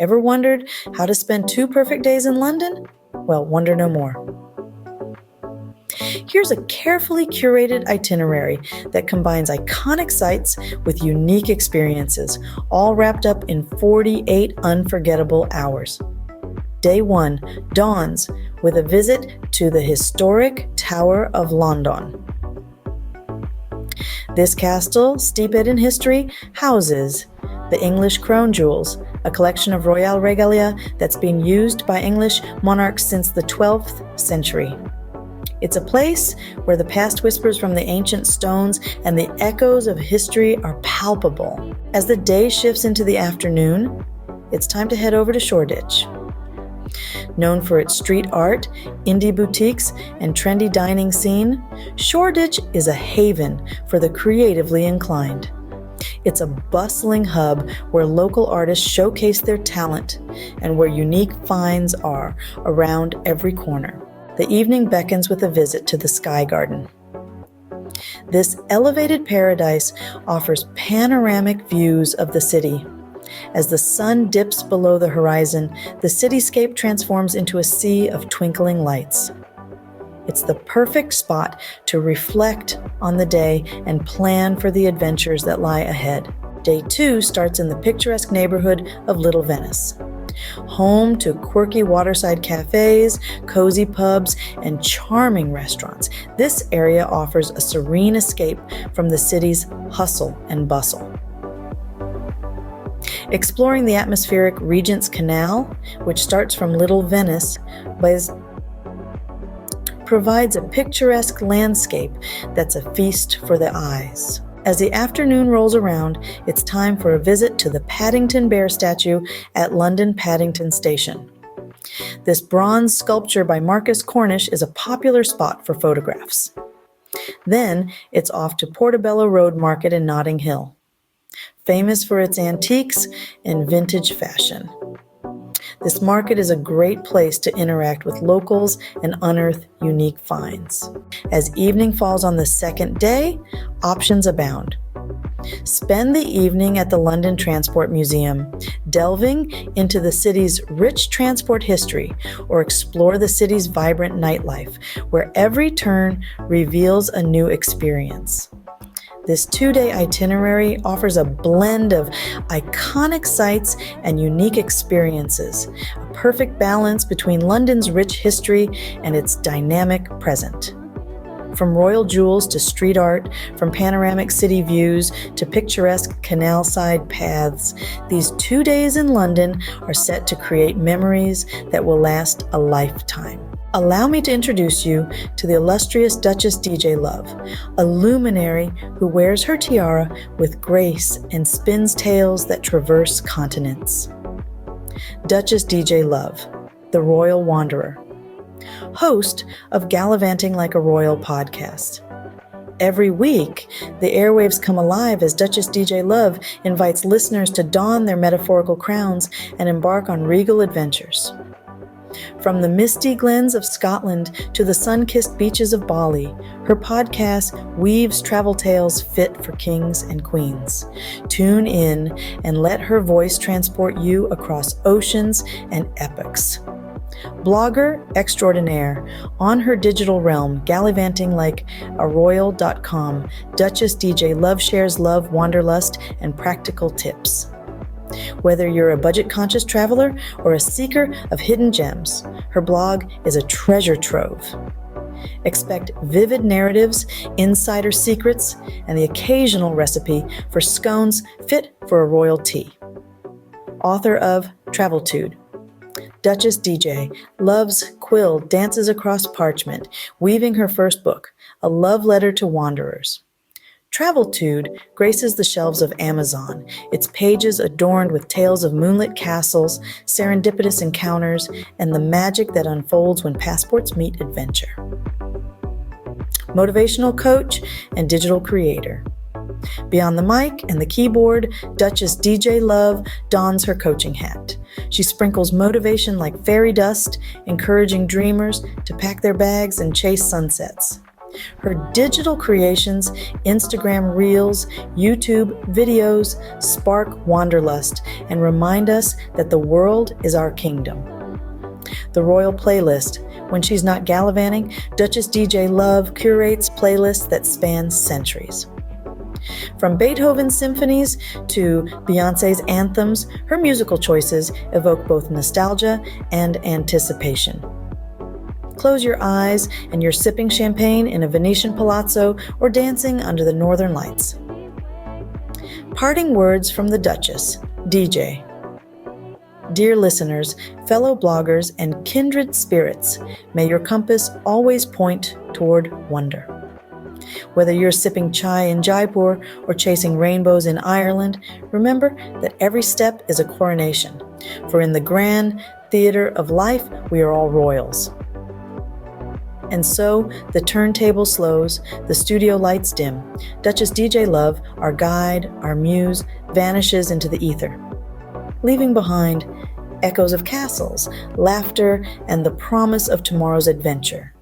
Ever wondered how to spend 2 perfect days in London? Well, wonder no more. Here's a carefully curated itinerary that combines iconic sites with unique experiences, all wrapped up in 48 unforgettable hours. Day 1 dawns with a visit to the historic Tower of London. This castle, steeped in history, houses the English crown jewels, a collection of royal regalia that's been used by English monarchs since the 12th century. It's a place where the past whispers from the ancient stones and the echoes of history are palpable. As the day shifts into the afternoon, it's time to head over to Shoreditch. Known for its street art, indie boutiques, and trendy dining scene, Shoreditch is a haven for the creatively inclined. It's a bustling hub where local artists showcase their talent and where unique finds are around every corner. The evening beckons with a visit to the Sky Garden. This elevated paradise offers panoramic views of the city. As the sun dips below the horizon, the cityscape transforms into a sea of twinkling lights. It's the perfect spot to reflect on the day and plan for the adventures that lie ahead. Day 2 starts in the picturesque neighborhood of Little Venice. Home to quirky waterside cafes, cozy pubs, and charming restaurants, this area offers a serene escape from the city's hustle and bustle. Exploring the atmospheric Regent's Canal, which starts from Little Venice, provides a picturesque landscape that's a feast for the eyes. As the afternoon rolls around, it's time for a visit to the Paddington bear statue at London Paddington Station. This bronze sculpture by Marcus Cornish is a popular spot for photographs. Then it's off to Portobello Road Market in Notting Hill, famous for its antiques and vintage fashion. This market is a great place to interact with locals and unearth unique finds. As evening falls on the second day, options abound. Spend the evening at the London Transport Museum, delving into the city's rich transport history, or explore the city's vibrant nightlife, where every turn reveals a new experience. This 2-day itinerary offers a blend of iconic sites and unique experiences, a perfect balance between London's rich history and its dynamic present. From royal jewels to street art, from panoramic city views to picturesque canal-side paths, these 2 days in London are set to create memories that will last a lifetime. Allow me to introduce you to the illustrious Duchess DJ Love, a luminary who wears her tiara with grace and spins tales that traverse continents. Duchess DJ Love, the Royal Wanderer, host of Gallivanting Like a Royal podcast. Every week, the airwaves come alive as Duchess DJ Love invites listeners to don their metaphorical crowns and embark on regal adventures. From the misty glens of Scotland to the sun-kissed beaches of Bali, her podcast weaves travel tales fit for kings and queens. Tune in and let her voice transport you across oceans and epochs. Blogger extraordinaire, on her digital realm, gallivanting like a royal.com, Duchess DJ Love shares love, wanderlust, and practical tips. Whether you're a budget-conscious traveler or a seeker of hidden gems, her blog is a treasure trove. Expect vivid narratives, insider secrets, and the occasional recipe for scones fit for a royal tea. Author of Traveltude, Duchess DJ Love's quill dances across parchment, weaving her first book, A Love Letter to Wanderers. Traveltude graces the shelves of Amazon, its pages adorned with tales of moonlit castles, serendipitous encounters, and the magic that unfolds when passports meet adventure. Motivational coach and digital creator. Beyond the mic and the keyboard, Duchess DJ Love dons her coaching hat. She sprinkles motivation like fairy dust, encouraging dreamers to pack their bags and chase sunsets. Her digital creations, Instagram reels, YouTube videos spark wanderlust and remind us that the world is our kingdom. The Royal Playlist. When she's not gallivanting, Duchess DJ Love curates playlists that span centuries. From Beethoven's symphonies to Beyoncé's anthems, her musical choices evoke both nostalgia and anticipation. Close your eyes and you're sipping champagne in a Venetian palazzo or dancing under the northern lights. Parting words from the Duchess, DJ. Dear listeners, fellow bloggers, and kindred spirits, may your compass always point toward wonder. Whether you're sipping chai in Jaipur or chasing rainbows in Ireland, remember that every step is a coronation. For in the grand theater of life, we are all royals. And so, the turntable slows, the studio lights dim. Duchess DJ Love, our guide, our muse, vanishes into the ether, leaving behind echoes of castles, laughter, and the promise of tomorrow's adventure.